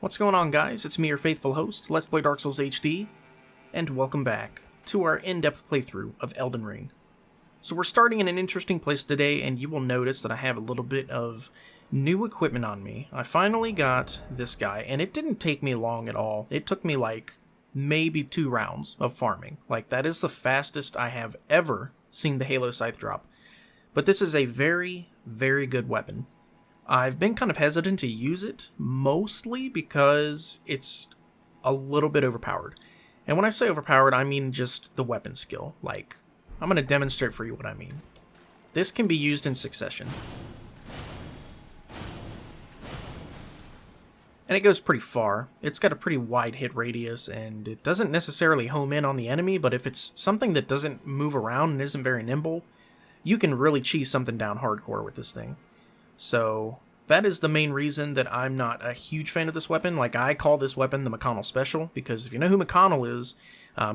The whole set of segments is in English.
What's going on, guys? It's me, your faithful host, Let's Play Dark Souls HD, and welcome back to our in-depth playthrough of Elden Ring. So we're starting in an interesting place today, and you will notice that I have a little bit of new equipment on me. I finally got this guy, and it didn't take me long at all. It took me like maybe 2 rounds of farming. Like, that is the fastest I have ever seen the Halo Scythe drop. But this is a very, very good weapon. I've been kind of hesitant to use it, mostly because it's a little bit overpowered. And when I say overpowered, I mean just the weapon skill. Like, I'm going to demonstrate for you what I mean. This can be used in succession. And it goes pretty far. It's got a pretty wide hit radius, and it doesn't necessarily home in on the enemy, but if it's something that doesn't move around and isn't very nimble, you can really cheese something down hardcore with this thing. So that is the main reason that I'm not a huge fan of this weapon. Like, I call this weapon the McConnell Special, because if you know who McConnell is,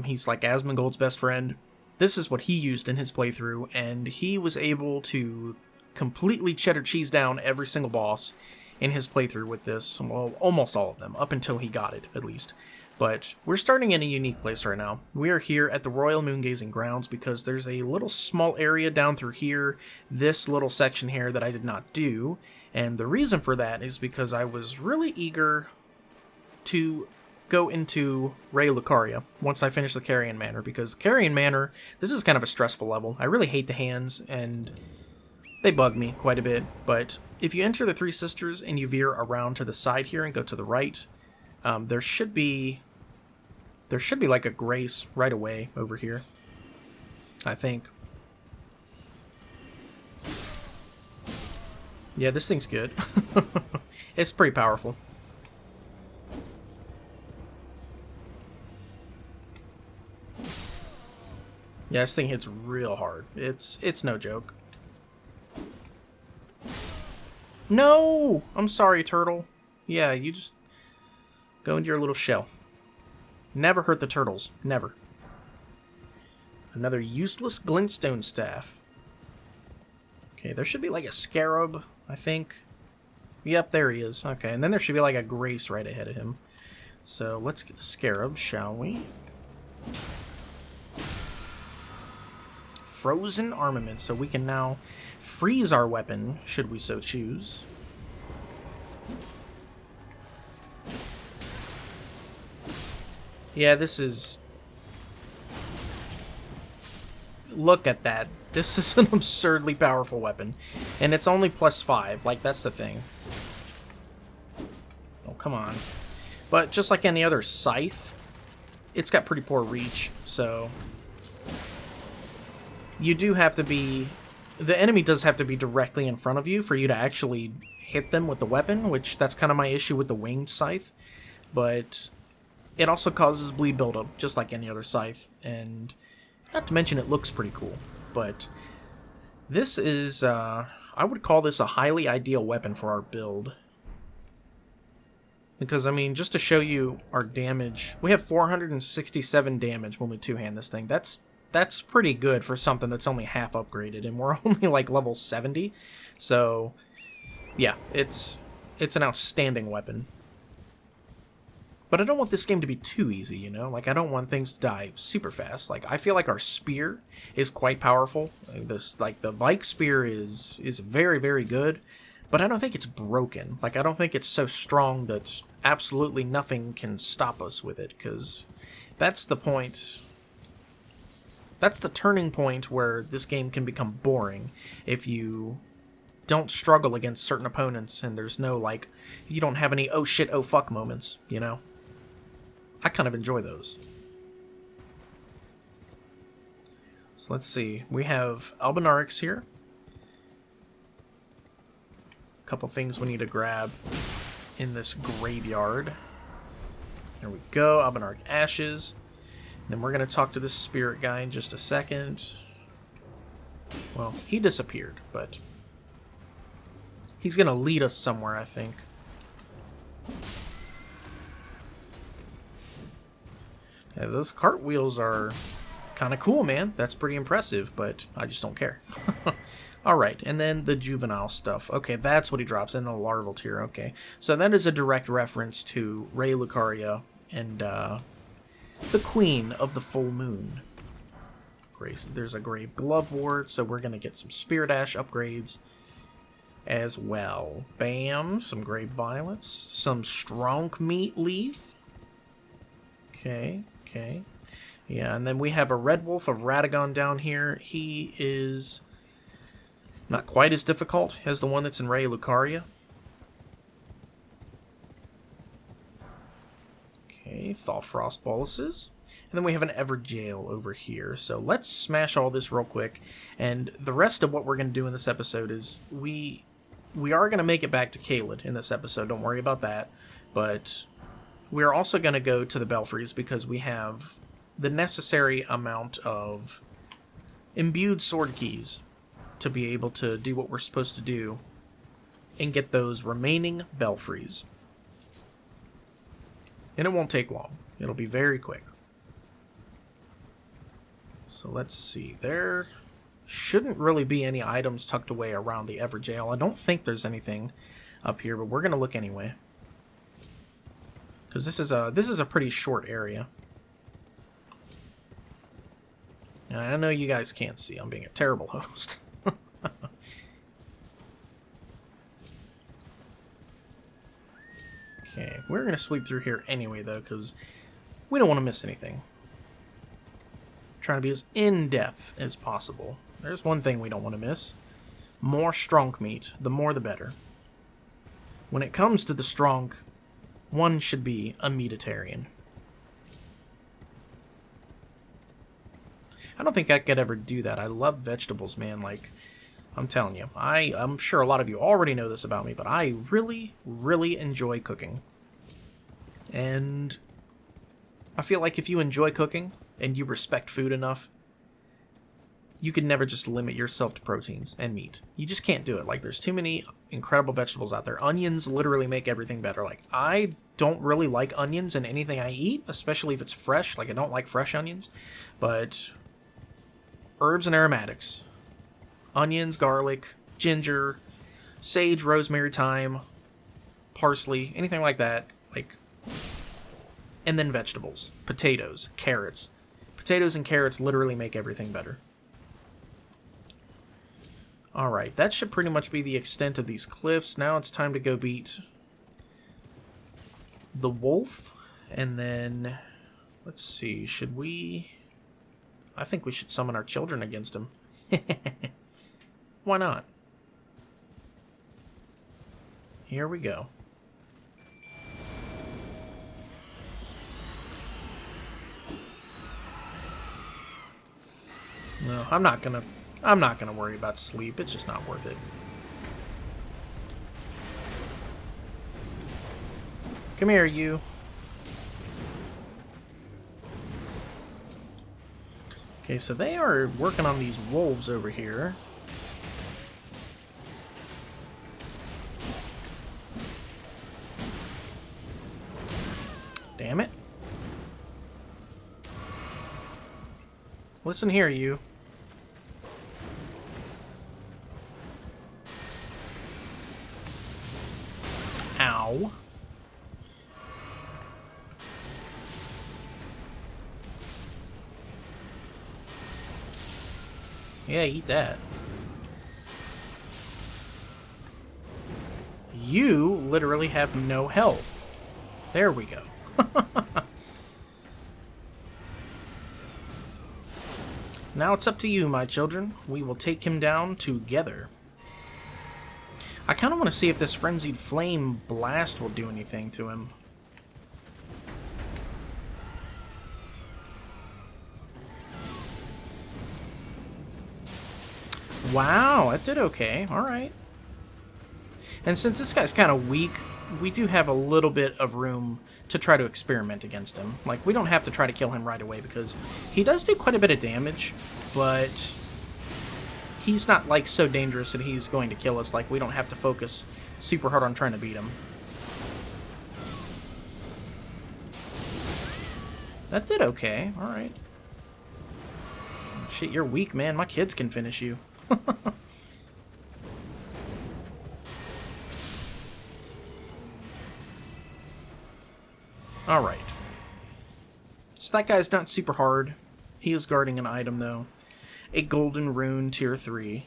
he's like Asmongold's best friend. This is what he used in his playthrough, and he was able to completely cheddar cheese down every single boss in his playthrough with this. Well, almost all of them, up until he got it, at least. But we're starting in a unique place right now. We are here at the Royal Moongazing Grounds because there's a little small area down through here, this little section here, that I did not do. And the reason for that is because I was really eager to go into Raya Lucaria once I finish the Caria Manor, because Caria Manor, this is kind of a stressful level. I really hate the hands, and they bug me quite a bit. But if you enter the Three Sisters and you veer around to the side here and go to the right, there should be like a grace right away over here, I think. Yeah, this thing's good. It's pretty powerful. Yeah, this thing hits real hard. It's no joke. No! I'm sorry, turtle. Yeah, you just go into your little shell. Never hurt the turtles. Never. Another useless glintstone staff. Okay, there should be like a scarab, I think. Yep, there he is. Okay, and then there should be like a grace right ahead of him. So let's get the scarab, shall we? Frozen armament, so we can now freeze our weapon, should we so choose. Yeah, this is... Look at that. This is an absurdly powerful weapon. And it's only +5. Like, that's the thing. Oh, come on. But just like any other scythe, it's got pretty poor reach, so... You do have to be... The enemy does have to be directly in front of you for you to actually hit them with the weapon, which that's kind of my issue with the winged scythe. But... It also causes bleed buildup, just like any other scythe, and not to mention it looks pretty cool. But this is, I would call this a highly ideal weapon for our build. Because, I mean, just to show you our damage, we have 467 damage when we two-hand this thing. That's pretty good for something that's only half upgraded, and we're only like level 70. So, yeah, it's an outstanding weapon. But I don't want this game to be too easy, you know? Like, I don't want things to die super fast. Like, I feel like our spear is quite powerful. Like, the Vike spear is very, very good. But I don't think it's broken. Like, I don't think it's so strong that absolutely nothing can stop us with it. Because that's the point. That's the turning point where this game can become boring. If you don't struggle against certain opponents and there's no, like, you don't have any oh shit, oh fuck moments, you know? I kind of enjoy those. So let's see. We have Albinaurix here. A couple things we need to grab in this graveyard. There we go. Albinauric Ashes. And then we're going to talk to this spirit guy in just a second. Well, he disappeared, but he's going to lead us somewhere, I think. Yeah, those cartwheels are Kind of cool, man. That's pretty impressive, but I just don't care. Alright, and then the juvenile stuff. Okay, that's what he drops in the larval tier. Okay, so that is a direct reference to Rey Lucaria and the Queen of the Full Moon. Great. There's a Grave Glovewort, so we're going to get some Spirit Ash upgrades as well. Bam, some Grave Violets, some Strong Meat Leaf. Okay, okay. Yeah, and then we have a Red Wolf of Radagon down here. He is not quite as difficult as the one that's in Rey Lucaria. Okay, Thaw Frost Boluses. And then we have an Evergaol over here. So let's smash all this real quick. And the rest of what we're going to do in this episode is we are going to make it back to Caelid in this episode. Don't worry about that. But we're also going to go to the Belfries because we have the necessary amount of imbued sword keys to be able to do what we're supposed to do and get those remaining Belfries. And it won't take long. It'll be very quick. So let's see. There shouldn't really be any items tucked away around the Evergaol. I don't think there's anything up here, but we're going to look anyway. Because this is a pretty short area. And I know you guys can't see. I'm being a terrible host. Okay, we're going to sweep through here anyway, though, because we don't want to miss anything. Trying to be as in-depth as possible. There's one thing we don't want to miss. More strong meat. The more the better. When it comes to the strong, one should be a meatitarian. I don't think I could ever do that. I love vegetables, man. Like, I'm telling you. I'm sure a lot of you already know this about me, but I really, really enjoy cooking. And I feel like if you enjoy cooking and you respect food enough, you can never just limit yourself to proteins and meat. You just can't do it. Like, there's too many incredible vegetables out there. Onions literally make everything better. Like, I don't really like onions in anything I eat, especially if it's fresh. Like, I don't like fresh onions. But herbs and aromatics. Onions, garlic, ginger, sage, rosemary, thyme, parsley, anything like that. Like, and then vegetables. Potatoes, carrots. Potatoes and carrots literally make everything better. Alright, that should pretty much be the extent of these cliffs. Now it's time to go beat the wolf. And then, let's see, should we... I think we should summon our children against him. Why not? Here we go. No, I'm not gonna worry about sleep. It's just not worth it. Come here, you. Okay, so they are working on these wolves over here. Damn it. Listen here, you. Ow. Yeah, eat that. You literally have no health. There we go. Now it's up to you, my children. We will take him down together. I kind of want to see if this Frenzied Flame Blast will do anything to him. Wow, that did okay. Alright. And since this guy's kind of weak, we do have a little bit of room to try to experiment against him. Like, we don't have to try to kill him right away because he does do quite a bit of damage, but he's not, like, so dangerous that he's going to kill us. Like, we don't have to focus super hard on trying to beat him. That did okay. Alright. Shit, you're weak, man. My kids can finish you. Alright. So that guy's not super hard. He is guarding an item, though. A golden rune tier 3.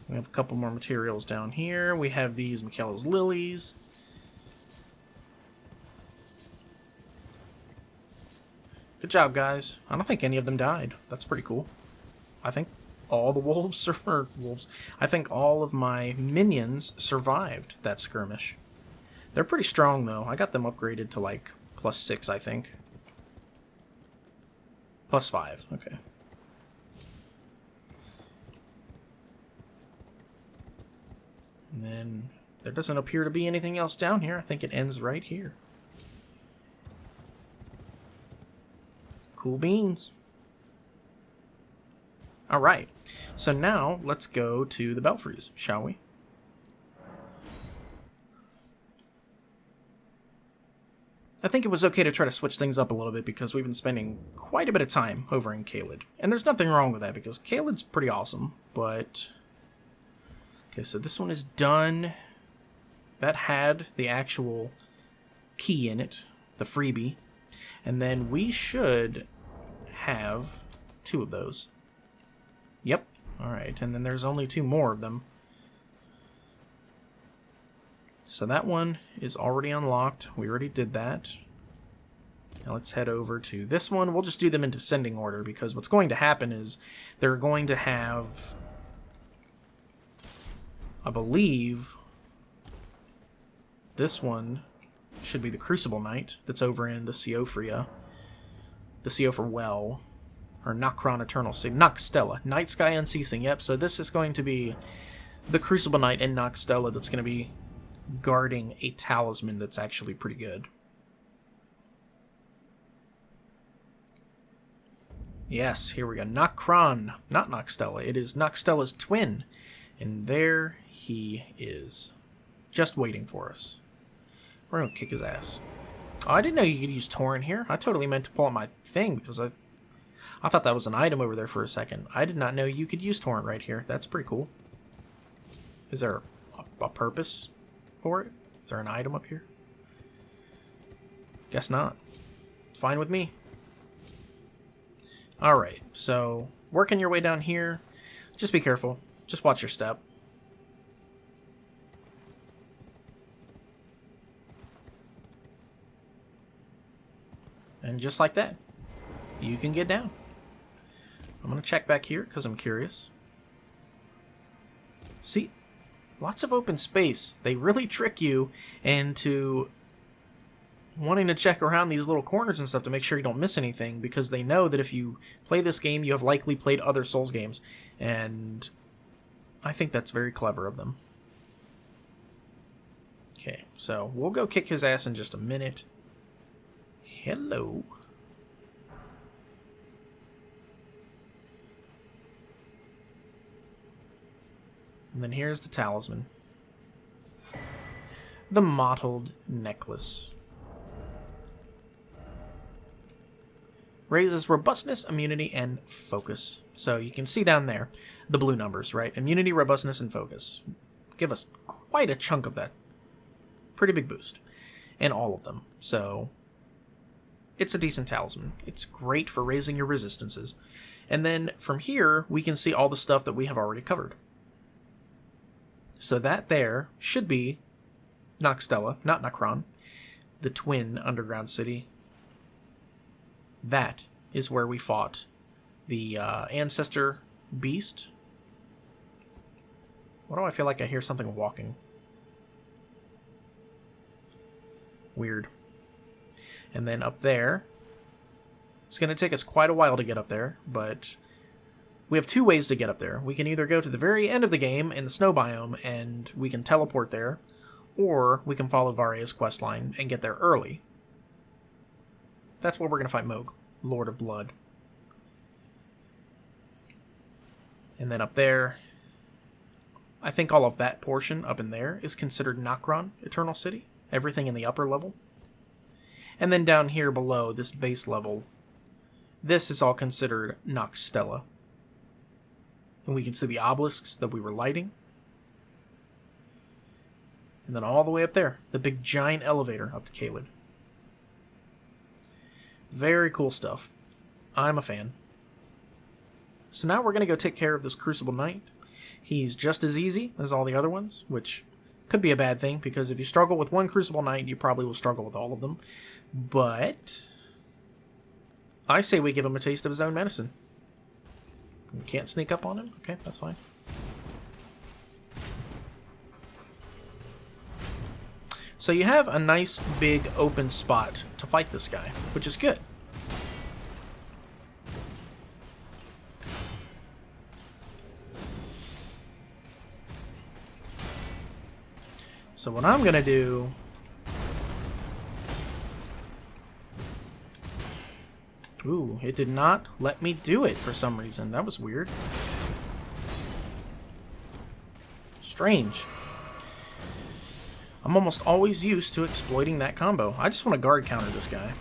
We have a couple more materials down here. We have these Michaela's lilies. Good job, guys. I don't think any of them died. That's pretty cool. I think all the wolves or wolves. I think all of my minions survived that skirmish. They're pretty strong, though. I got them upgraded to, like, +6, I think. +5, okay. And then there doesn't appear to be anything else down here. I think it ends right here. Cool beans. Alright, so now let's go to the Belfries, shall we? I think it was okay to try to switch things up a little bit because we've been spending quite a bit of time over in Caelid. And there's nothing wrong with that because Caelid's pretty awesome, but... Okay, so this one is done. That had the actual key in it, the freebie. And then we should have 2 of those. Yep. Alright, and then there's only 2 more of them. So that one is already unlocked. We already did that. Now let's head over to this one. We'll just do them in descending order because what's going to happen is they're going to have, I believe, this one should be the Crucible Knight that's over in the Siofria. The Siofra Well. Or Nokron Eternal City. Nokstella. Night Sky Unceasing. Yep, so this is going to be the Crucible Knight in Nokstella that's going to be guarding a talisman that's actually pretty good. Yes, here we go. Nokron, not Nokstella. It is Nokstella's twin. And there he is. Just waiting for us. We're going to kick his ass. Oh, I didn't know you could use Torrent here. I totally meant to pull out my thing because I thought that was an item over there for a second. I did not know you could use Torrent right here. That's pretty cool. Is there a purpose for it? Is there an item up here? Guess not. Fine with me. Alright, so working your way down here. Just be careful. Just watch your step. And just like that, you can get down. I'm going to check back here because I'm curious. See? Lots of open space. They really trick you into wanting to check around these little corners and stuff to make sure you don't miss anything because they know that if you play this game, you have likely played other Souls games. And I think that's very clever of them. Okay, so we'll go kick his ass in just a minute. Hello. And then here's the talisman. The mottled necklace. Raises robustness, immunity, and focus. So you can see down there the blue numbers, right? Immunity, robustness, and focus. Give us quite a chunk of that. Pretty big boost. And all of them. So it's a decent talisman. It's great for raising your resistances. And then from here, we can see all the stuff that we have already covered. So that there should be Nokstella, not Nokron, the twin underground city. That is where we fought the ancestor beast. Why do I feel like I hear something walking? Weird. And then up there, it's going to take us quite a while to get up there, but we have 2 ways to get up there. We can either go to the very end of the game in the snow biome and we can teleport there, or we can follow Varia's questline and get there early. That's where we're going to fight Mohg, Lord of Blood. And then up there, I think all of that portion up in there is considered Nokron Eternal City. Everything in the upper level. And then down here below, this base level, This is all considered Nox Stella. And we can see the obelisks that we were lighting. And then all the way up there, the big giant elevator up to Caelid. Very cool stuff. I'm a fan. So now we're going to go take care of this Crucible Knight. He's just as easy as all the other ones, which could be a bad thing, because if you struggle with one Crucible Knight, you probably will struggle with all of them. But I say we give him a taste of his own medicine. You can't sneak up on him? Okay, that's fine. So you have a nice big open spot to fight this guy, which is good. So what I'm going to do... Ooh, it did not let me do it for some reason. That was weird. Strange. I'm almost always used to exploiting that combo. I just want to guard counter this guy.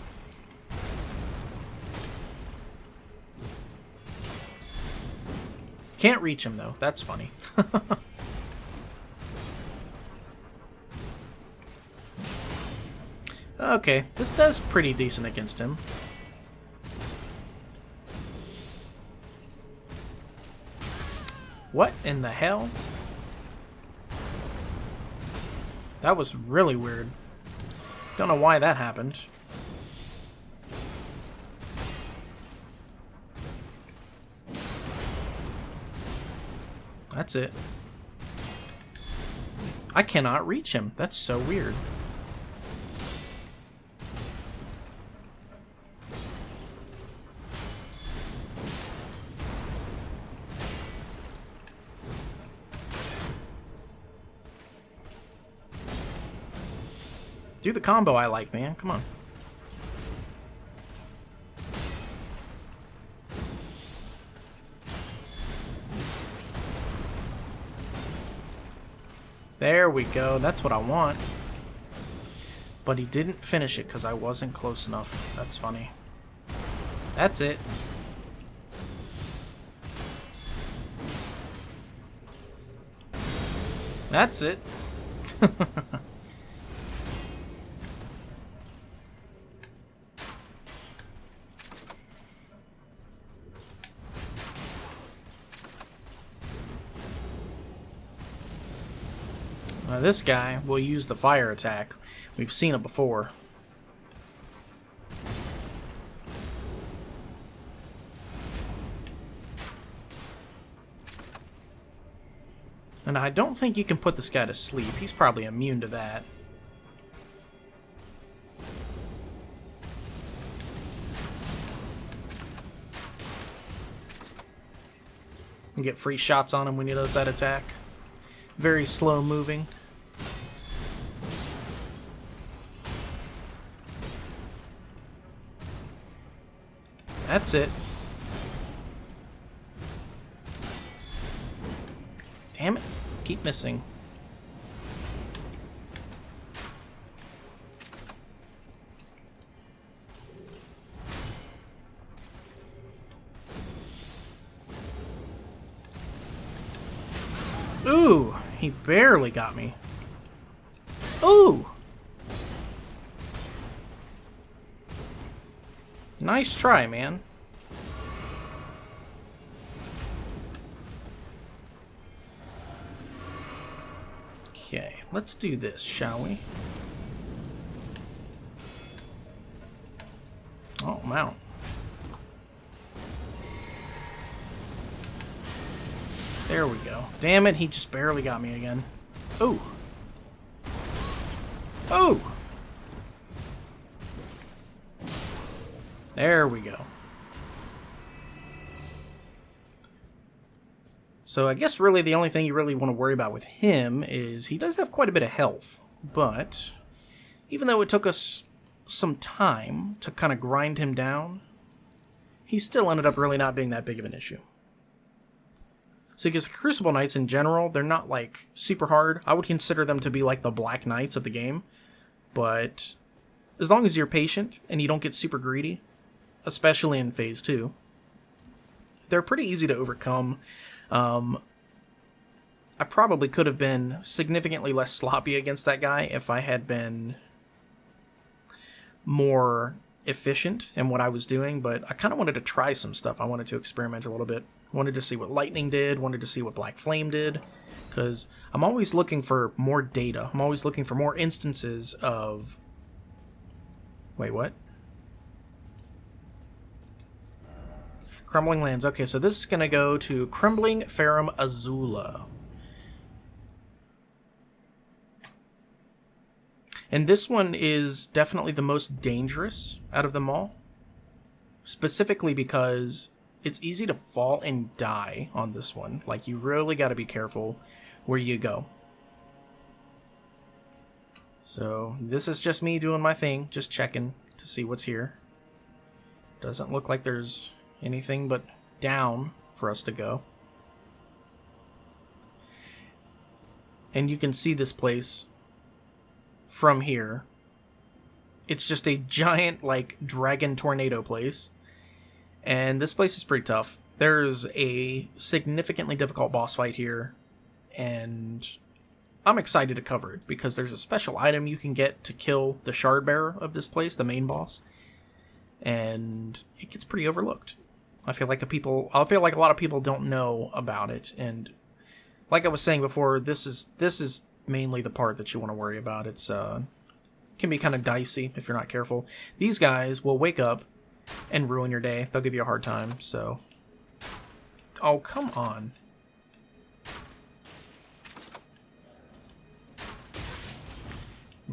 Can't reach him, though. That's funny. Okay, this does pretty decent against him. What in the hell? That was really weird. Don't know why that happened. That's it. I cannot reach him. That's so weird. Do the combo I like, man. Come on. There we go. That's what I want. But he didn't finish it because I wasn't close enough. That's funny. That's it. That's it. Now this guy will use the fire attack. We've seen it before. And I don't think you can put this guy to sleep. He's probably immune to that. You get free shots on him when he does that attack. Very slow moving. That's it. Damn it. Keep missing. Ooh, he barely got me. Ooh! Nice try, man. Okay, let's do this, shall we? Oh, mount. There we go. Damn it, he just barely got me again. Ooh. Oh! There we go. So I guess really the only thing you really want to worry about with him is he does have quite a bit of health, but even though it took us some time to kind of grind him down, he still ended up really not being that big of an issue. So because Crucible Knights in general, they're not like super hard. I would consider them to be like the Black Knights of the game, but as long as you're patient and you don't get super greedy, especially in Phase 2. They're pretty easy to overcome. I probably could have been significantly less sloppy against that guy if I had been more efficient in what I was doing, but I kind of wanted to try some stuff. I wanted to experiment a little bit. Wanted to see what lightning did, wanted to see what black flame did, because I'm always looking for more data. I'm always looking for more instances of... Wait, what? Crumbling lands. Okay, so this is going to go to Crumbling, Farum, Azula. And this one is definitely the most dangerous out of them all. Specifically because it's easy to fall and die on this one. Like, you really got to be careful where you go. So, this is just me doing my thing, just checking to see what's here. Doesn't look like there's anything but down for us to go. And you can see this place from here. It's just a giant, like, dragon tornado place. And this place is pretty tough. There's a significantly difficult boss fight here. And I'm excited to cover it, because there's a special item you can get to kill the shard bearer of this place, the main boss. And it gets pretty overlooked. I feel like a lot of people don't know about it. And like I was saying before, this is mainly the part that you want to worry about. It's can be kind of dicey if you're not careful. These guys will wake up and ruin your day. They'll give you a hard time, so... Oh, come on.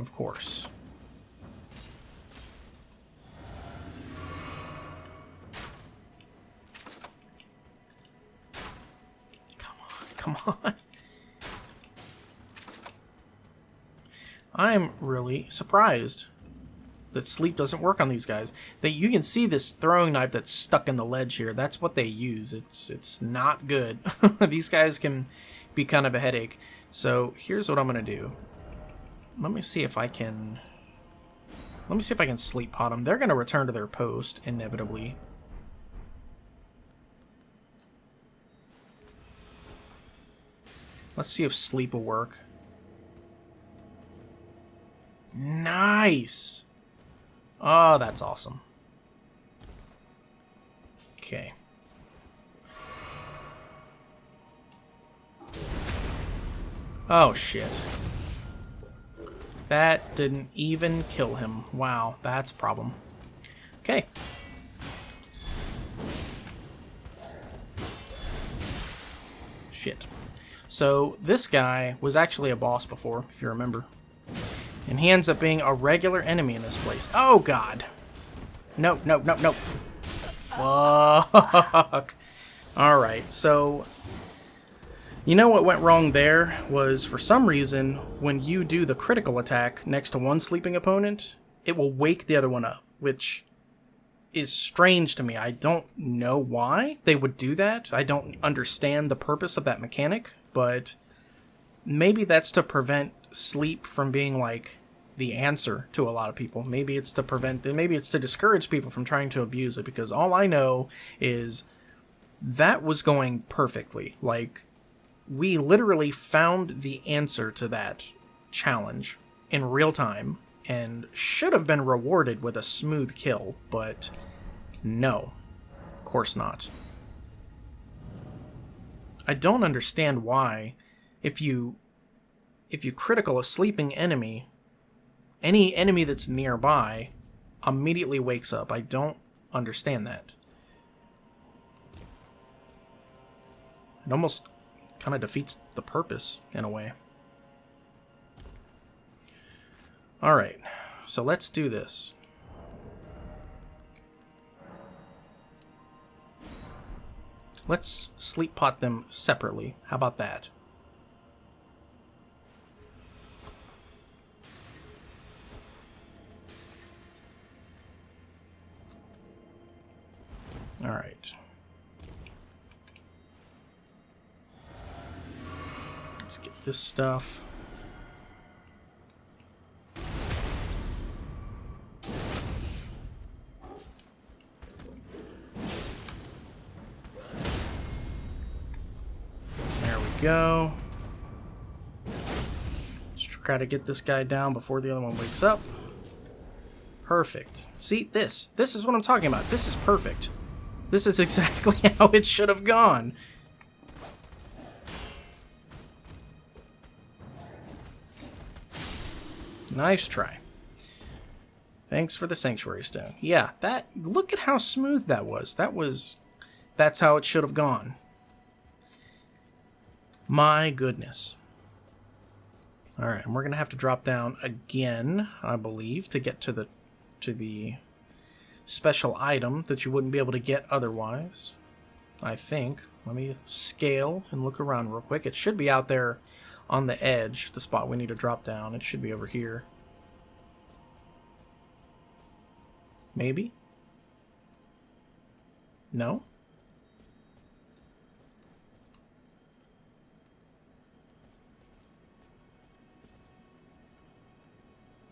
Of course. Come on. I'm really surprised that sleep doesn't work on these guys. You can see this throwing knife that's stuck in the ledge here. That's what they use. It's not good. These guys can be kind of a headache. So here's what I'm gonna do. Let me see if I can sleep pot them. They're gonna return to their post inevitably. Let's see if sleep will work. Nice! Oh, that's awesome. Okay. Oh, shit. That didn't even kill him. Wow, that's a problem. Okay. Shit. So, this guy was actually a boss before, if you remember. And he ends up being a regular enemy in this place. Oh, God. No, no, no, no. Fuck. Alright, so... You know what went wrong there was, for some reason, when you do the critical attack next to one sleeping opponent, it will wake the other one up, which is strange to me. I don't know why they would do that. I don't understand the purpose of that mechanic, but maybe that's to prevent sleep from being, like, the answer to a lot of people. Maybe it's to discourage people from trying to abuse it, because all I know is that was going perfectly. Like, we literally found the answer to that challenge in real time and should have been rewarded with a smooth kill, but no, of course not. I don't understand why, if you critical a sleeping enemy, any enemy that's nearby immediately wakes up. I don't understand that. It almost kind of defeats the purpose in a way. Alright, so let's do this. Let's sleep pot them separately. How about that? Alright. Let's get this stuff. go. Let's try to get this guy down before the other one wakes up. Perfect. See, this is what I'm talking about. This is perfect. This is exactly how it should have gone. Nice try. Thanks for the Sanctuary Stone. Yeah, look at how smooth that was. That's how it should have gone. My goodness. Alright, and we're going to have to drop down again, I believe, to get to the special item that you wouldn't be able to get otherwise. I think. Let me scale and look around real quick. It should be out there on the edge, the spot we need to drop down. It should be over here. Maybe? No?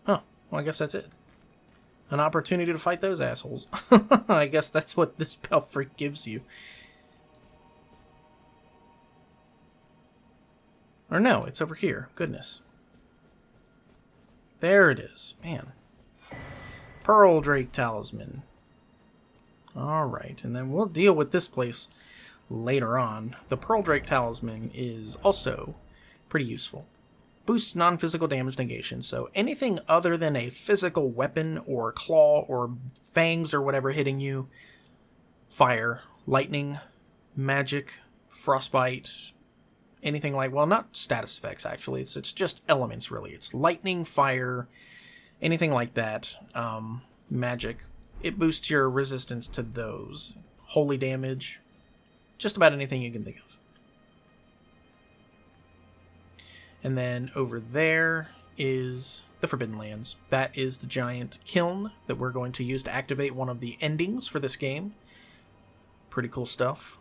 Huh. Well, I guess that's it. An opportunity to fight those assholes. I guess that's what this Belfry gives you. Or no, it's over here. Goodness. There it is. Man. Pearl Drake Talisman. Alright, and then we'll deal with this place later on. The Pearl Drake Talisman is also pretty useful. Boosts non-physical damage negation, so anything other than a physical weapon or claw or fangs or whatever hitting you, fire, lightning, magic, frostbite, anything like, well, not status effects actually, it's just elements really. It's lightning, fire, anything like that, magic. It boosts your resistance to those. Holy damage, just about anything you can think of. And then over there is the Forbidden Lands. That is the giant kiln that we're going to use to activate one of the endings for this game. Pretty cool stuff.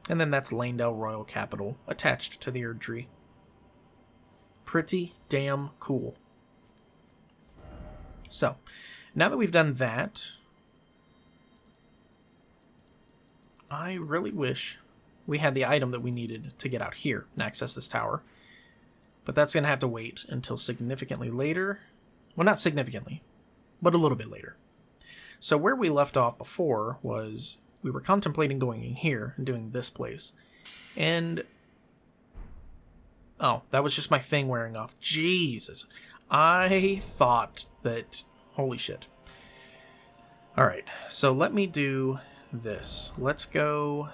And then that's Lanedale Royal Capital, attached to the Erd Tree. Pretty damn cool. So, now that we've done that, I really wish we had the item that we needed to get out here and access this tower. But that's going to have to wait until significantly later. Well, not significantly, but a little bit later. So where we left off before was we were contemplating going in here and doing this place. And oh, that was just my thing wearing off. Jesus. I thought that... Holy shit. Alright, so let me do this. Let's go...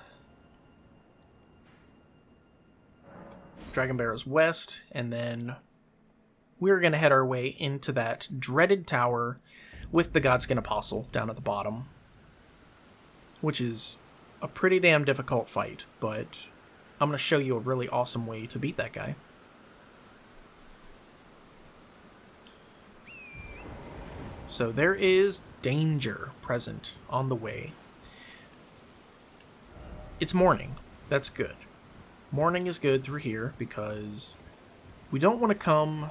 Dragonbarrow's west, and then we're going to head our way into that dreaded tower with the Godskin Apostle down at the bottom, which is a pretty damn difficult fight, but I'm going to show you a really awesome way to beat that guy. So there is danger present on the way. It's morning. That's good. Morning is good through here because we don't want to come...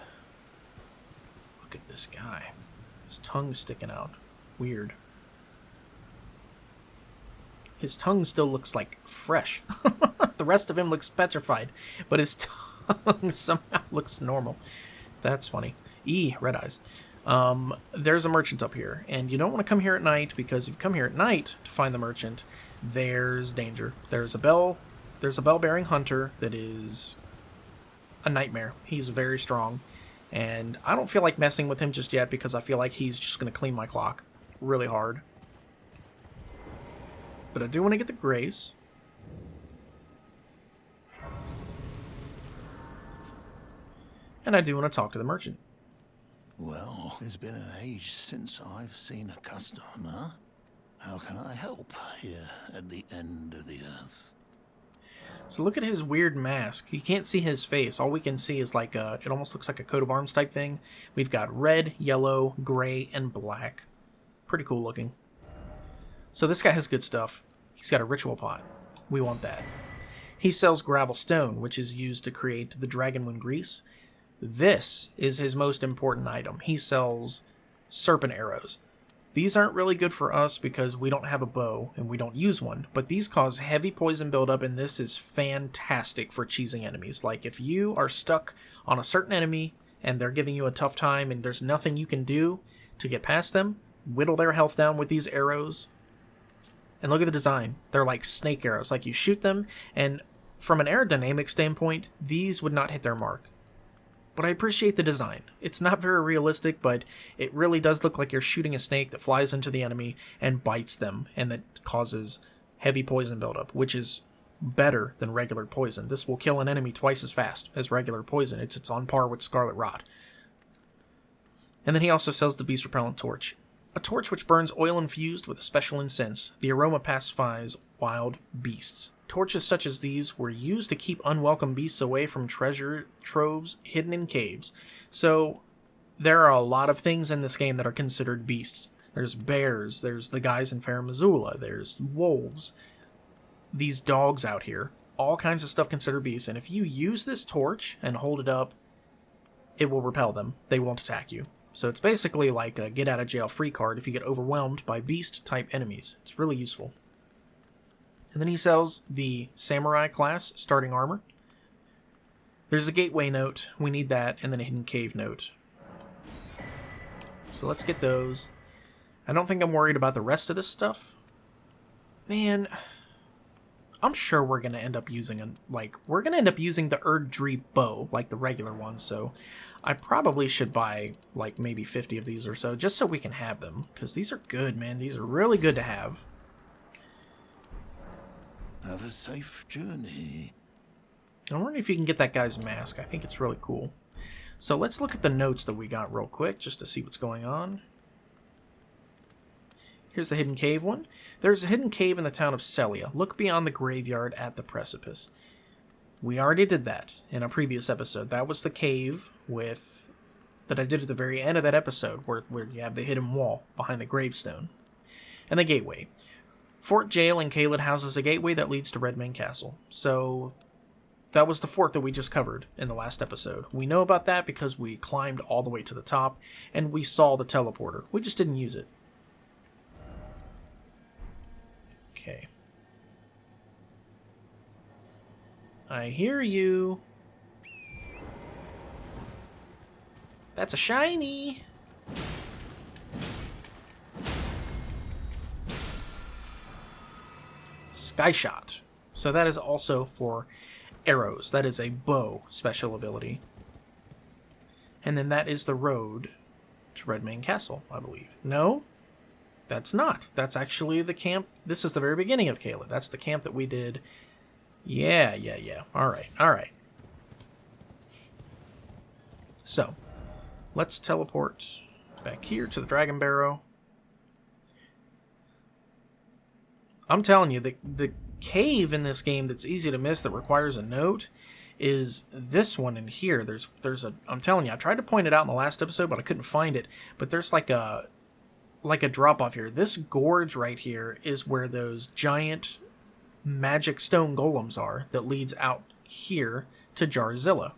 Look at this guy. His tongue's sticking out. Weird. His tongue still looks like fresh. The rest of him looks petrified, but his tongue somehow looks normal. That's funny. Red eyes. There's a merchant up here, and you don't want to come here at night because if you come here at night to find the merchant, there's danger. There's a bell-bearing hunter that is a nightmare. He's very strong, and I don't feel like messing with him just yet because I feel like he's just going to clean my clock really hard. But I do want to get the grace. And I do want to talk to the merchant. Well, it's been an age since I've seen a customer. How can I help here at the end of the earth? So look at his weird mask. You can't see his face. All we can see is like it almost looks like a coat of arms type thing. We've got red, yellow, gray, and black. Pretty cool looking. So this guy has good stuff. He's got a ritual pot. We want that. He sells gravel stone, which is used to create the Dragonwind grease. This is his most important item. He sells serpent arrows. These aren't really good for us because we don't have a bow and we don't use one, but these cause heavy poison buildup, and this is fantastic for cheesing enemies. Like, if you are stuck on a certain enemy and they're giving you a tough time and there's nothing you can do to get past them, whittle their health down with these arrows. And look at the design. They're like snake arrows. Like, you shoot them, and from an aerodynamic standpoint, these would not hit their mark. But I appreciate the design. It's not very realistic, but it really does look like you're shooting a snake that flies into the enemy and bites them, and that causes heavy poison buildup, which is better than regular poison. This will kill an enemy twice as fast as regular poison. It's on par with Scarlet Rot. And then he also sells the Beast Repellent Torch. A torch which burns oil infused with a special incense. The aroma pacifies wild beasts. Torches such as these were used to keep unwelcome beasts away from treasure troves hidden in caves. So there are a lot of things in this game that are considered beasts. There's bears, there's the guys in Farum, Azula, there's wolves, these dogs out here, all kinds of stuff considered beasts. And if you use this torch and hold it up, it will repel them. They won't attack you. So it's basically like a get out of jail free card if you get overwhelmed by beast type enemies. It's really useful. And then he sells the Samurai class starting armor. There's a gateway note. We need that. And then a hidden cave note. So let's get those. I don't think I'm worried about the rest of this stuff. Man, I'm sure we're going to end up using we're going to end up using the Erdtree bow, like the regular one. So I probably should buy like maybe 50 of these or so, just so we can have them. Because these are good, man. These are really good to have. Have a safe journey. I'm wondering if you can get that guy's mask. I think it's really cool. So let's look at the notes that we got real quick, just to see what's going on. Here's the hidden cave one. There's a hidden cave in the town of Celia. Look beyond the graveyard at the precipice. We already did that in a previous episode. That was the cave that I did at the very end of that episode, where you have the hidden wall behind the gravestone. And the gateway. Fort Jail in Caelid houses a gateway that leads to Redmane Castle. So that was the fort that we just covered in the last episode. We know about that because we climbed all the way to the top and we saw the teleporter. We just didn't use it. Okay. I hear you. That's a shiny. Sky Shot. So that is also for arrows. That is a bow special ability. And then that is the road to Redmane Castle, I believe. No? That's not. That's actually the camp. This is the very beginning of Caelid. That's the camp that we did. Yeah. Alright. So, let's teleport back here to the Dragonbarrow. I'm telling you, the cave in this game that's easy to miss that requires a note is this one in here. I'm telling you, I tried to point it out in the last episode, but I couldn't find it. But there's like a drop off here. This gorge right here is where those giant magic stone golems are that leads out here to Jarzilla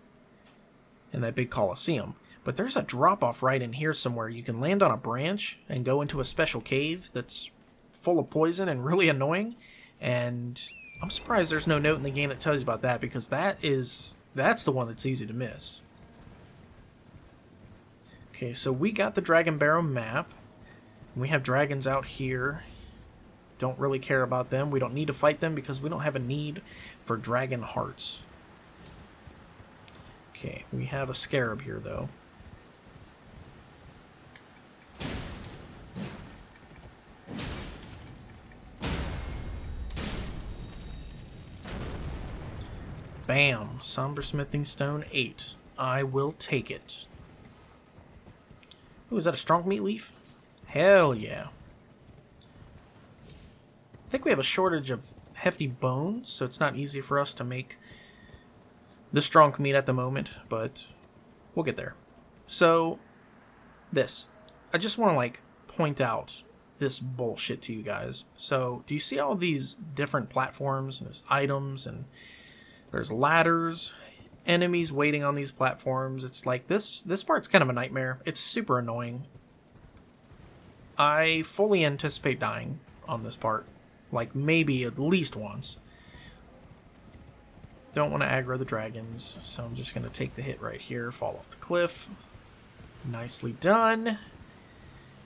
in that big Colosseum. But there's a drop off right in here somewhere. You can land on a branch and go into a special cave that's full of poison and really annoying, and I'm surprised there's no note in the game that tells you about that, because that's the one that's easy to miss. Okay, so we got the Dragonbarrow map. We have dragons out here. Don't really care about them. We don't need to fight them because we don't have a need for dragon hearts. Okay, we have a scarab here though. Bam! Somber Smithing Stone 8. I will take it. Ooh, is that a strong meat leaf? Hell yeah. I think we have a shortage of hefty bones, so it's not easy for us to make the strong meat at the moment, but we'll get there. So, this. I just want to, point out this bullshit to you guys. So, do you see all these different platforms? And there's items, and there's ladders, enemies waiting on these platforms. It's like, this part's kind of a nightmare. It's super annoying. I fully anticipate dying on this part. Like, maybe at least once. Don't want to aggro the dragons, so I'm just going to take the hit right here, fall off the cliff. Nicely done.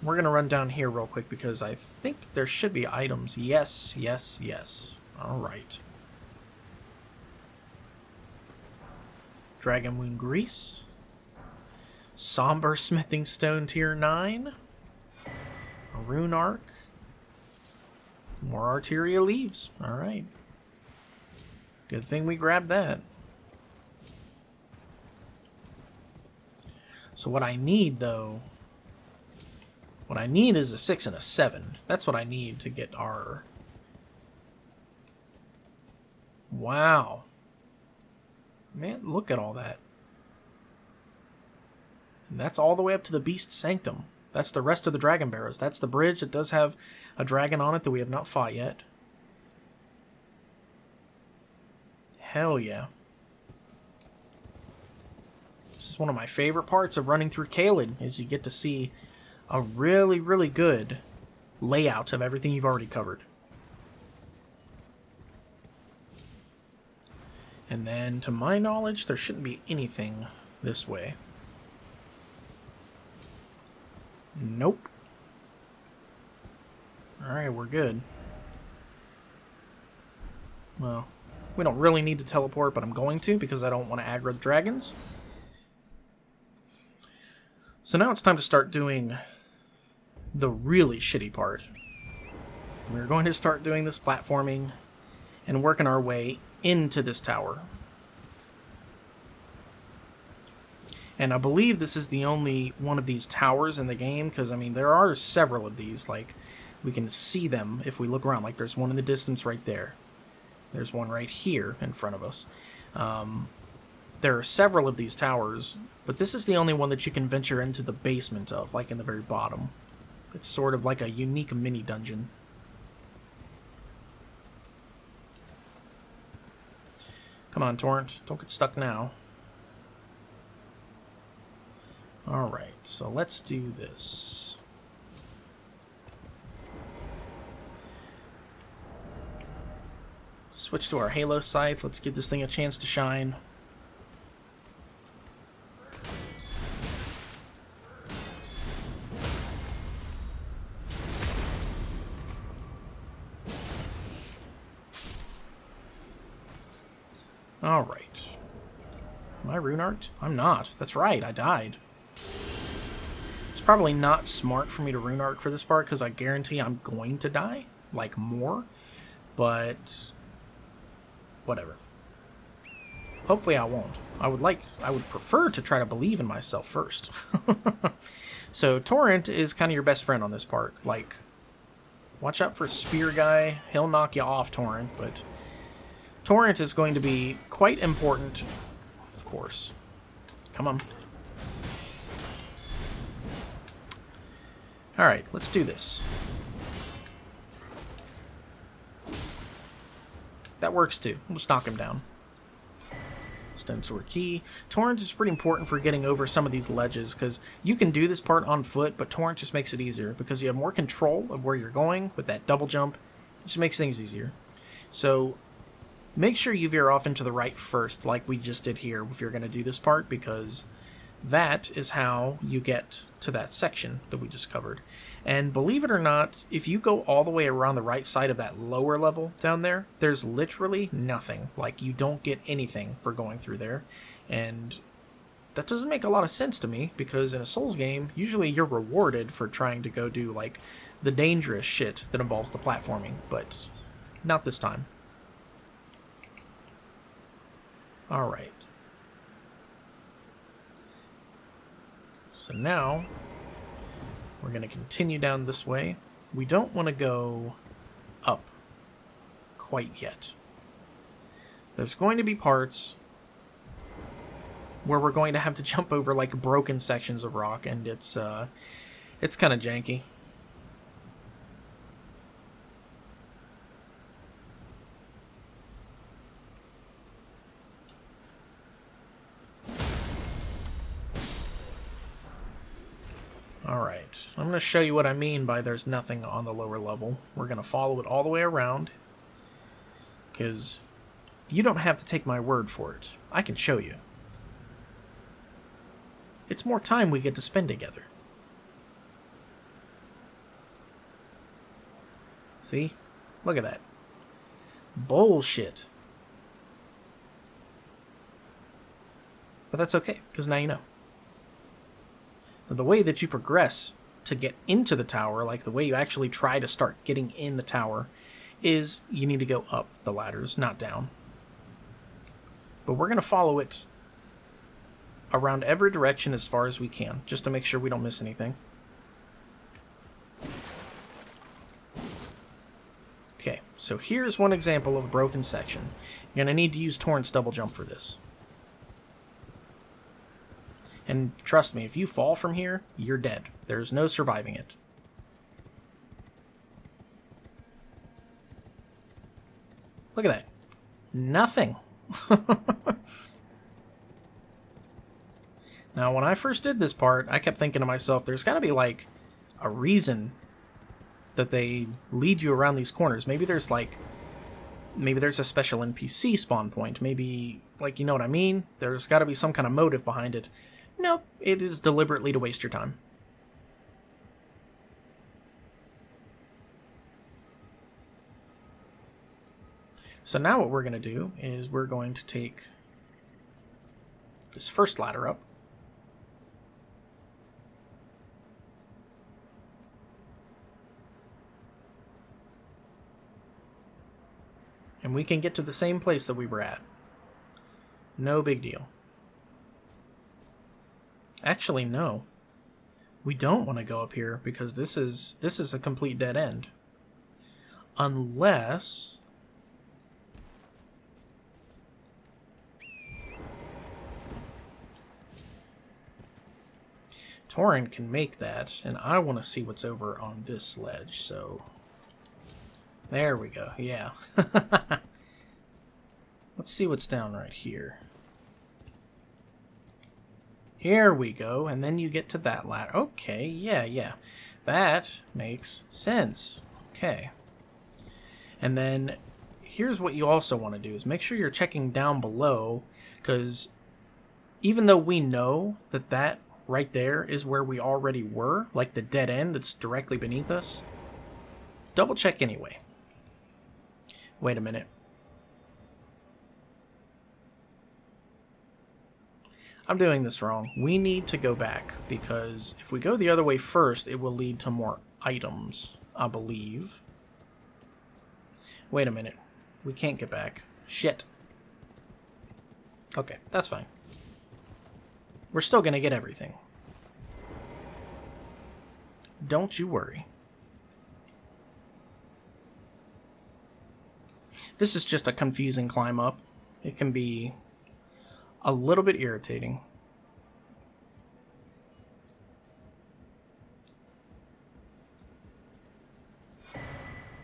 We're going to run down here real quick because I think there should be items. Yes, yes, yes. Alright. Dragon Wound Grease. Somber Smithing Stone Tier 9. A Rune Arc. More Arteria Leaves. Alright. Good thing we grabbed that. So what I need, though... What I need is a 6 and a 7. That's what I need to get our... Wow. Man, look at all that. And that's all the way up to the Beast Sanctum. That's the rest of the Dragonbarrows. That's the bridge that does have a dragon on it that we have not fought yet. Hell yeah. This is one of my favorite parts of running through Caelid, is you get to see a really, really good layout of everything you've already covered. And then, to my knowledge, there shouldn't be anything this way. Nope. Alright, we're good. Well, we don't really need to teleport, but I'm going to because I don't want to aggro the dragons. So now it's time to start doing the really shitty part. We're going to start doing this platforming and working our way into this tower. And I believe this is the only one of these towers in the game, because, I mean, there are several of these. Like, we can see them if we look around. Like, there's one in the distance right there. There's one right here in front of us. There are several of these towers, but this is the only one that you can venture into the basement of, like in the very bottom. It's sort of like a unique mini-dungeon. Come on, Torrent. Don't get stuck now. Alright, so let's do this. Switch to our Halo Scythe. Let's give this thing a chance to shine. Alright. Am I rune arced? I'm not. That's right, I died. It's probably not smart for me to rune arc for this part, because I guarantee I'm going to die. Like, more. But... whatever. Hopefully I won't. I would prefer to try to believe in myself first. So, Torrent is kind of your best friend on this part. Like, watch out for Spear Guy. He'll knock you off, Torrent, but... Torrent is going to be quite important, of course. Come on. Alright, let's do this. That works too. We'll just knock him down. Stone Sword Key. Torrent is pretty important for getting over some of these ledges, because you can do this part on foot, but Torrent just makes it easier, because you have more control of where you're going with that double jump. It just makes things easier. So... make sure you veer off into the right first, like we just did here, if you're going to do this part, because that is how you get to that section that we just covered. And believe it or not, if you go all the way around the right side of that lower level down there, there's literally nothing. Like, you don't get anything for going through there. And that doesn't make a lot of sense to me, because in a Souls game, usually you're rewarded for trying to go do, like, the dangerous shit that involves the platforming, but not this time. Alright. So now, we're going to continue down this way. We don't want to go up quite yet. There's going to be parts where we're going to have to jump over like broken sections of rock, and it's kind of janky. Alright, I'm going to show you what I mean by there's nothing on the lower level. We're going to follow it all the way around, because you don't have to take my word for it. I can show you. It's more time we get to spend together. See? Look at that. Bullshit. But that's okay, because now you know. The way that you progress to get into the tower, like the way you actually try to start getting in the tower, is you need to go up the ladders, not down. But we're going to follow it around every direction as far as we can, just to make sure we don't miss anything. Okay, so here's one example of a broken section. You're going to need to use Torrent's double jump for this. And trust me, if you fall from here, you're dead. There's no surviving it. Look at that. Nothing. Now, when I first did this part, I kept thinking to myself, there's got to be, like, a reason that they lead you around these corners. Maybe there's, like, maybe there's a special NPC spawn point. Maybe, like, you know what I mean? There's got to be some kind of motive behind it. Nope, it is deliberately to waste your time. So now what we're going to do is we're going to take this first ladder up. And we can get to the same place that we were at. No big deal. Actually, no. We don't want to go up here because this is a complete dead end. Unless Torrent can make that, and I want to see what's over on this ledge, so there we go. Yeah. Let's see what's down right here. Here we go, and then you get to that ladder. Okay, yeah. That makes sense. Okay. And then here's what you also want to do is make sure you're checking down below, because even though we know that that right there is where we already were, like the dead end that's directly beneath us, double check anyway. Wait a minute. I'm doing this wrong. We need to go back, because if we go the other way first, it will lead to more items, I believe. Wait a minute. We can't get back. Shit. Okay, that's fine. We're still going to get everything. Don't you worry. This is just a confusing climb up. It can be a little bit irritating.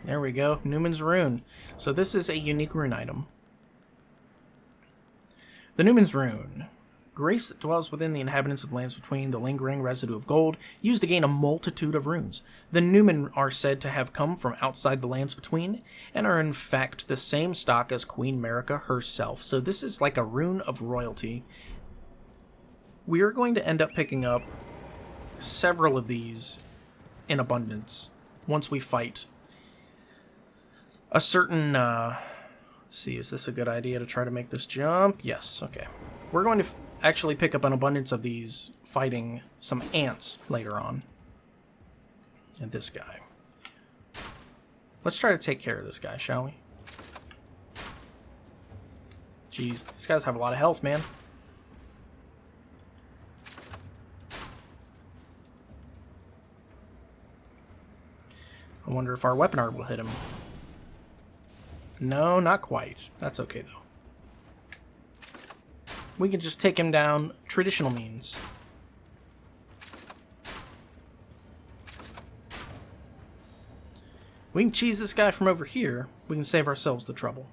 There we go, Newman's Rune. So this is a unique rune item. The Newman's Rune. Grace that dwells within the inhabitants of lands between, the lingering residue of gold, used to gain a multitude of runes. The Newmen are said to have come from outside the lands between, and are in fact the same stock as Queen Marika herself. So this is like a rune of royalty. We are going to end up picking up several of these in abundance once we fight a certain... let's see, is this a good idea to try to make this jump? Yes, okay. We're going to actually pick up an abundance of these fighting some ants later on. And this guy. Let's try to take care of this guy, shall we? Jeez, these guys have a lot of health, man. I wonder if our weapon art will hit him. No, not quite. That's okay, though. We can just take him down traditional means. We can cheese this guy from over here. We can save ourselves the trouble.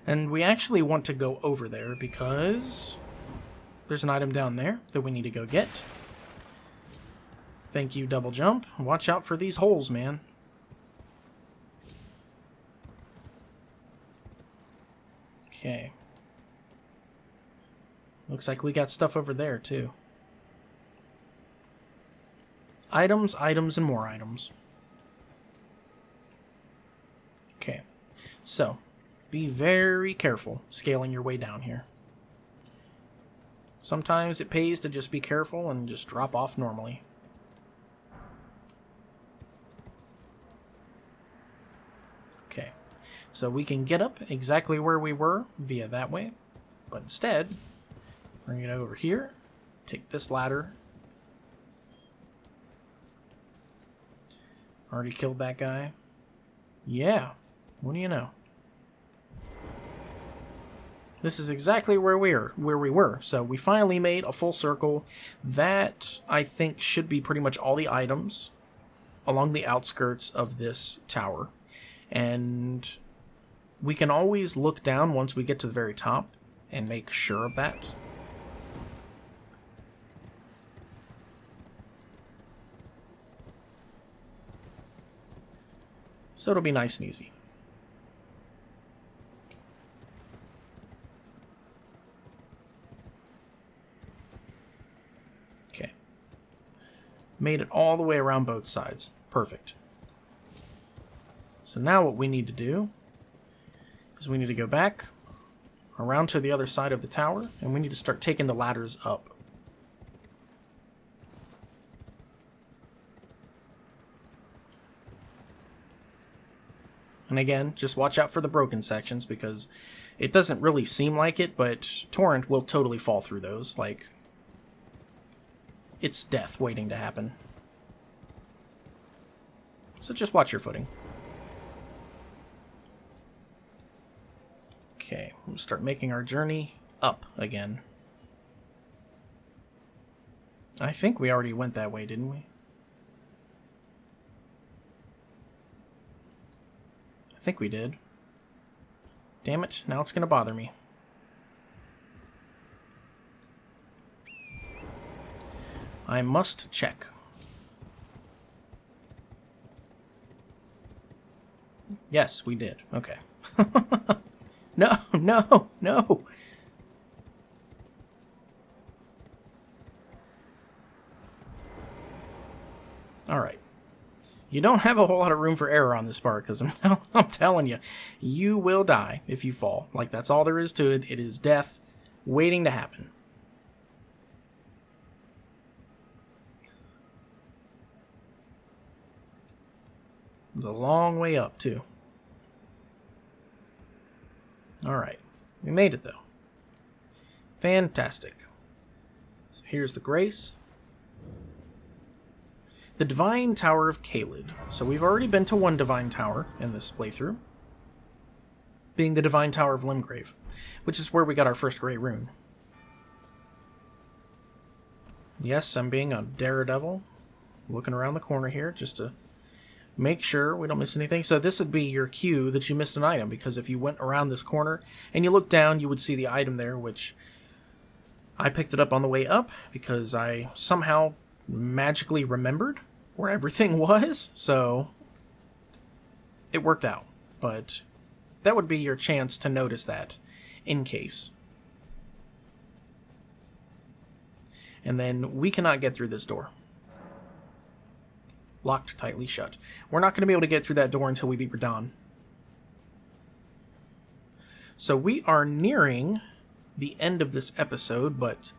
And we actually want to go over there because there's an item down there that we need to go get. Thank you, double jump. Watch out for these holes, man. Okay. Looks like we got stuff over there, too. Items, items, and more items. Okay. So, be very careful scaling your way down here. Sometimes it pays to just be careful and just drop off normally. Okay. So we can get up exactly where we were via that way. But instead, bring it over here. Take this ladder. Already killed that guy. Yeah. What do you know? This is exactly where we were. So we finally made a full circle. That, I think, should be pretty much all the items along the outskirts of this tower. And we can always look down once we get to the very top and make sure of that. So it'll be nice and easy. Okay. Made it all the way around both sides. Perfect. So now what we need to do is we need to go back around to the other side of the tower, and we need to start taking the ladders up. And again, just watch out for the broken sections, because it doesn't really seem like it, but Torrent will totally fall through those. Like, it's death waiting to happen. So just watch your footing. Okay, we'll start making our journey up again. I think we already went that way, didn't we? I think we did. Damn it, now it's gonna bother me. I must check. Yes, we did. Okay. No, no, no! Alright. You don't have a whole lot of room for error on this part, because I'm telling you, you will die if you fall. Like, that's all there is to it. It is death waiting to happen. It's a long way up, too. Alright. We made it, though. Fantastic. So here's the Grace. The Divine Tower of Caelid. So we've already been to one Divine Tower in this playthrough, being the Divine Tower of Limgrave, which is where we got our first Grey Rune. Yes, I'm being a daredevil, looking around the corner here just to make sure we don't miss anything. So this would be your cue that you missed an item, because if you went around this corner and you looked down, you would see the item there, which I picked it up on the way up because I somehow magically remembered where everything was, so it worked out. But that would be your chance to notice that, in case. And then we cannot get through this door. Locked tightly shut. We're not going to be able to get through that door until we beat Radon. So we are nearing the end of this episode, but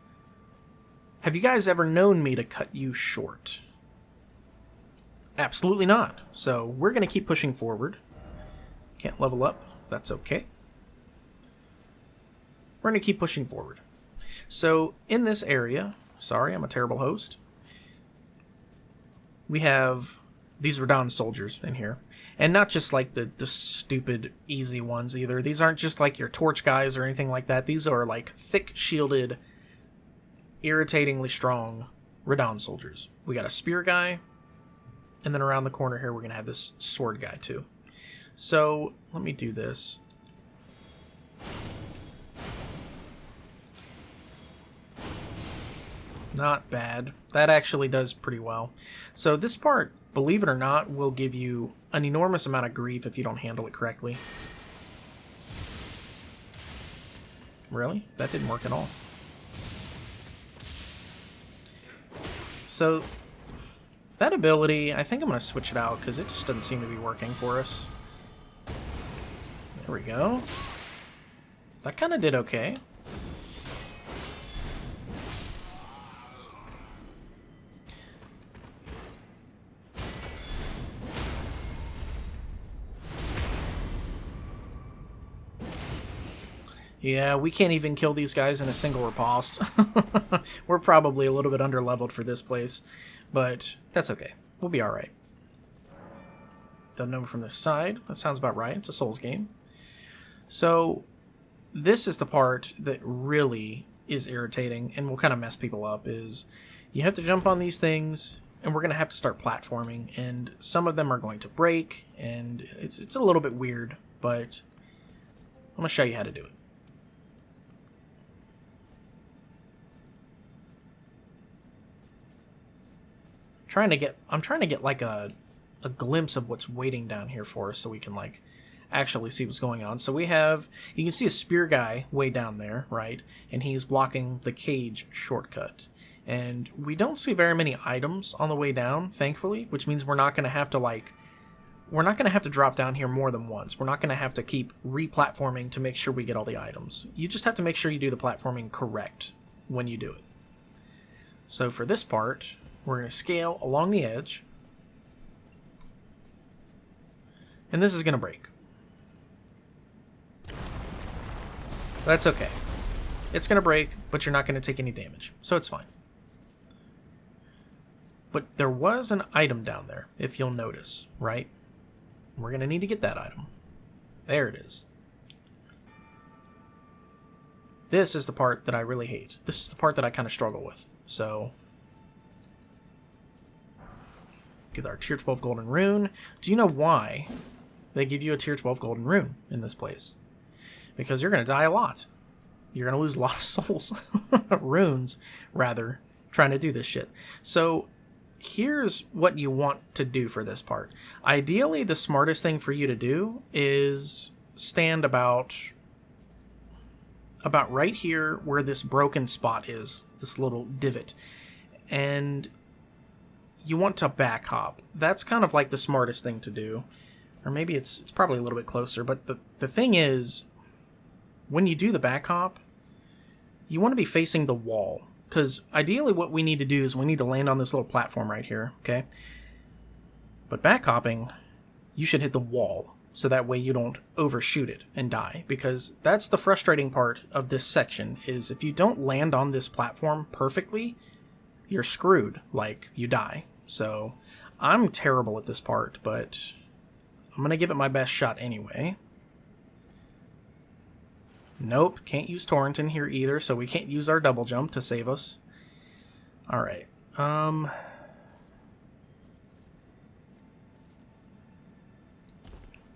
have you guys ever known me to cut you short? Absolutely not. So we're going to keep pushing forward. Can't level up. That's okay. We're going to keep pushing forward. So in this area, sorry, I'm a terrible host, we have these Radon soldiers in here. And not just like the stupid, easy ones either. These aren't just like your torch guys or anything like that. These are like thick-shielded, irritatingly strong Radon soldiers. We got a spear guy, and then around the corner here we're going to have this sword guy too. So let me do this. Not bad. That actually does pretty well. So this part, believe it or not, will give you an enormous amount of grief if you don't handle it correctly. Really? That didn't work at all. So that ability, I think I'm going to switch it out because it just doesn't seem to be working for us. There we go. That kind of did okay. Yeah, we can't even kill these guys in a single riposte. We're probably a little bit under-leveled for this place, but that's okay. We'll be alright. Done over from this side. That sounds about right. It's a Souls game. So, this is the part that really is irritating and will kind of mess people up, is you have to jump on these things, and we're going to have to start platforming, and some of them are going to break, and it's a little bit weird, but I'm going to show you how to do it. I'm trying to get like a glimpse of what's waiting down here for us so we can like actually see what's going on. So you can see a spear guy way down there, right? And he's blocking the cage shortcut. And we don't see very many items on the way down, thankfully, which means we're not going to have to drop down here more than once. We're not going to have to keep re-platforming to make sure we get all the items. You just have to make sure you do the platforming correct when you do it. So for this part, we're going to scale along the edge. And this is going to break. That's okay. It's going to break, but you're not going to take any damage, so it's fine. But there was an item down there, if you'll notice, right? We're going to need to get that item. There it is. This is the part that I really hate. This is the part that I kind of struggle with. So, get our tier 12 golden rune. Do you know why they give you a tier 12 golden rune in this place? Because you're going to die a lot. You're going to lose a lot of souls. Runes, rather, trying to do this shit. So, here's what you want to do for this part. Ideally, the smartest thing for you to do is stand about right here where this broken spot is, this little divot. And you want to back hop. That's kind of like the smartest thing to do. Or maybe it's probably a little bit closer, but the thing is, when you do the back hop, you want to be facing the wall. Because ideally what we need to do is we need to land on this little platform right here, okay? But back hopping, you should hit the wall, so that way you don't overshoot it and die. Because that's the frustrating part of this section, is if you don't land on this platform perfectly, you're screwed, like, you die. So, I'm terrible at this part, but I'm going to give it my best shot anyway. Nope, can't use Torrent in here either, so we can't use our double jump to save us. Alright,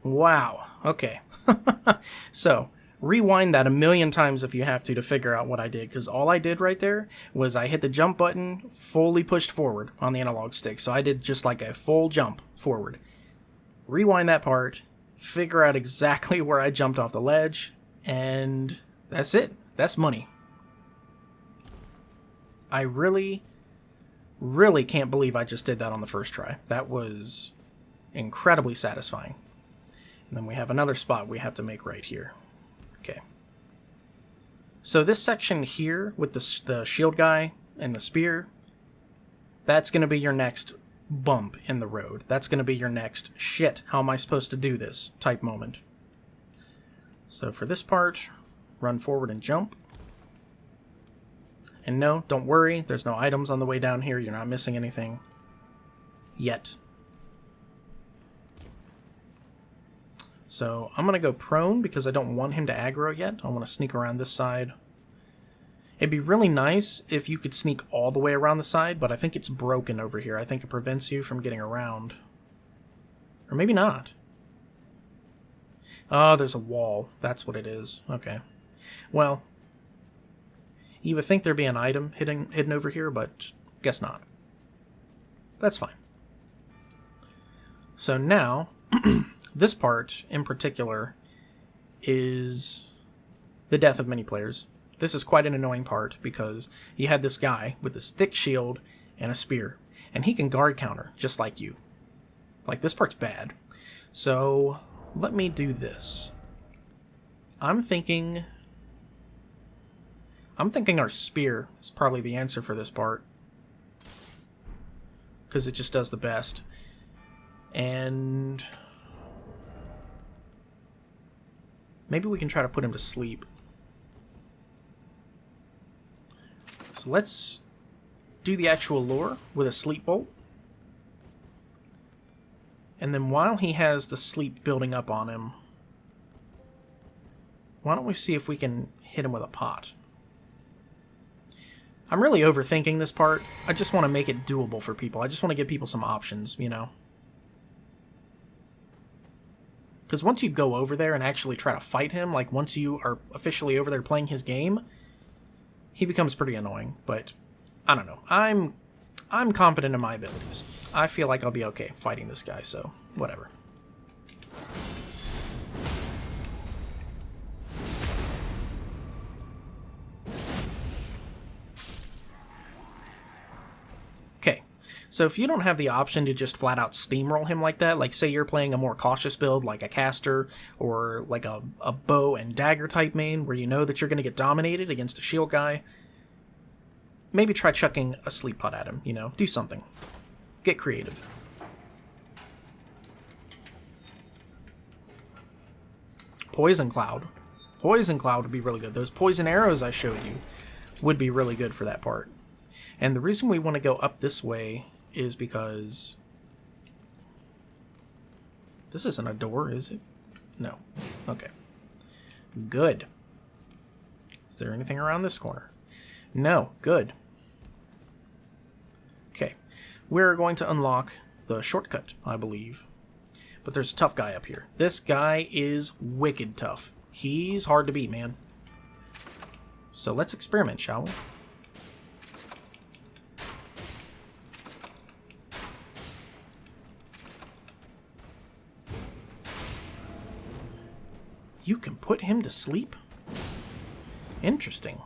wow, okay. So, rewind that a million times if you have to figure out what I did, because all I did right there was I hit the jump button, fully pushed forward on the analog stick, so I did just like a full jump forward. Rewind that part, figure out exactly where I jumped off the ledge, and that's it. That's money. I really, really can't believe I just did that on the first try. That was incredibly satisfying. And then we have another spot we have to make right here. Okay. So this section here with the shield guy and the spear, that's going to be your next bump in the road. That's going to be your next, shit, how am I supposed to do this type moment. So for this part, run forward and jump. And no, don't worry, there's no items on the way down here. You're not missing anything. Yet. So I'm going to go prone because I don't want him to aggro yet. I want to sneak around this side. It'd be really nice if you could sneak all the way around the side, but I think it's broken over here. I think it prevents you from getting around. Or maybe not. Oh, there's a wall. That's what it is. Okay. Well, You would think there'd be an item hidden over here, but guess not. That's fine. So now, this part in particular is the death of many players. This is quite an annoying part because you had this guy with this thick shield and a spear, and he can guard counter just like you. Like, this part's bad. So let me do this. I'm thinking our spear is probably the answer for this part, because it just does the best. And maybe we can try to put him to sleep. So let's do the actual lure with a sleep bolt. And then while he has the sleep building up on him, why don't we see if we can hit him with a pot? I'm really overthinking this part. I just want to make it doable for people. I just want to give people some options, you know? Because once you go over there and actually try to fight him, like once you are officially over there playing his game, he becomes pretty annoying. But I don't know. I'm confident in my abilities. I feel like I'll be okay fighting this guy, so whatever. Okay, so if you don't have the option to just flat out steamroll him like that, like say you're playing a more cautious build like a caster or like a bow and dagger type main where you know that you're going to get dominated against a shield guy, maybe try chucking a sleep pot at him, you know? Do something. Get creative. Poison Cloud. Poison Cloud would be really good. Those poison arrows I showed you would be really good for that part. And the reason we want to go up this way is because... This isn't a door, is it? No. Okay. Good. Is there anything around this corner? No. Good. Okay. We're going to unlock the shortcut, I believe. But there's a tough guy up here. This guy is wicked tough. He's hard to beat, man. So let's experiment, shall we? You can put him to sleep? Interesting.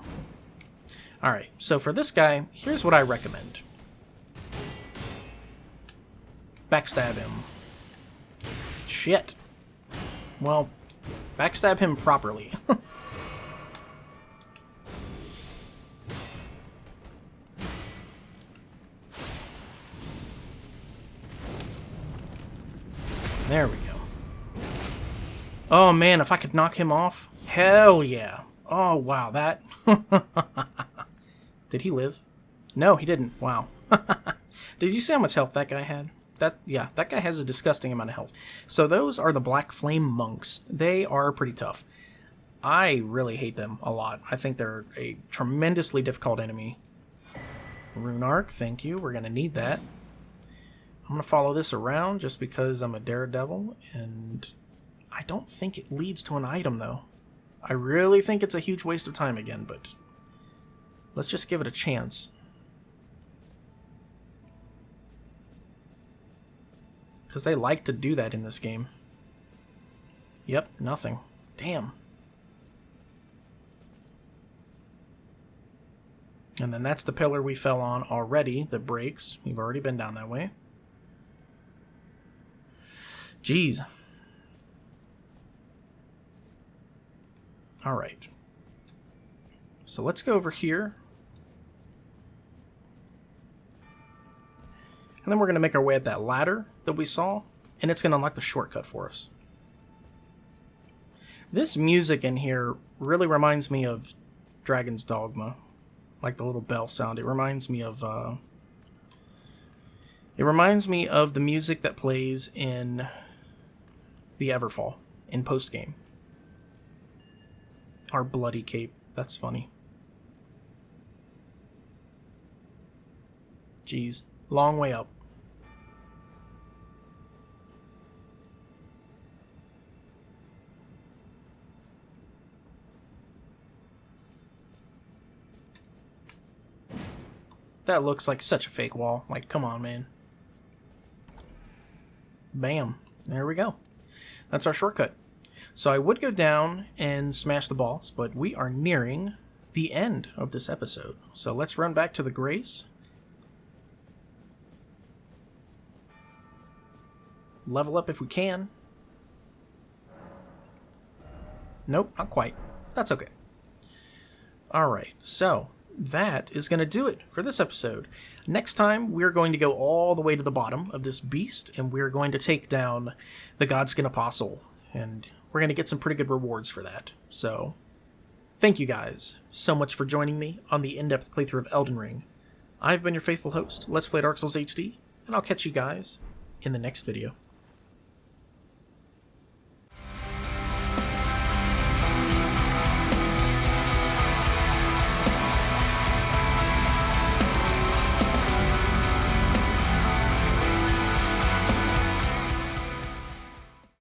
Alright, so for this guy, here's what I recommend. Backstab him. Shit. Well, backstab him properly. There we go. Oh man, if I could knock him off. Hell yeah. Oh wow, that... Did he live? No, he didn't. Wow. Did you see how much health that guy had? Yeah, that guy has a disgusting amount of health. So those are the Black Flame Monks. They are pretty tough. I really hate them a lot. I think they're a tremendously difficult enemy. Rune Arc, thank you. We're going to need that. I'm going to follow this around just because I'm a daredevil, and I don't think it leads to an item, though. I really think it's a huge waste of time again, but let's just give it a chance. Because they like to do that in this game. Yep, nothing. Damn. And then that's the pillar we fell on already that breaks. We've already been down that way. Jeez. Alright. So let's go over here. And then we're going to make our way up that ladder that we saw, and it's going to unlock the shortcut for us. This music in here really reminds me of Dragon's Dogma. Like the little bell sound. It reminds me of the music that plays in the Everfall in post-game. Our bloody cape. That's funny. Jeez. Long way up. That looks like such a fake wall. Like, come on, man. Bam. There we go. That's our shortcut. So I would go down and smash the boss, but we are nearing the end of this episode. So let's run back to the Grace. Level up if we can. Nope, not quite. That's okay. Alright, so that is going to do it for this episode. Next time, we're going to go all the way to the bottom of this beast, and we're going to take down the Godskin Apostle, and we're going to get some pretty good rewards for that. So, thank you guys so much for joining me on the in-depth playthrough of Elden Ring. I've been your faithful host, Let's Play Dark Souls HD, and I'll catch you guys in the next video.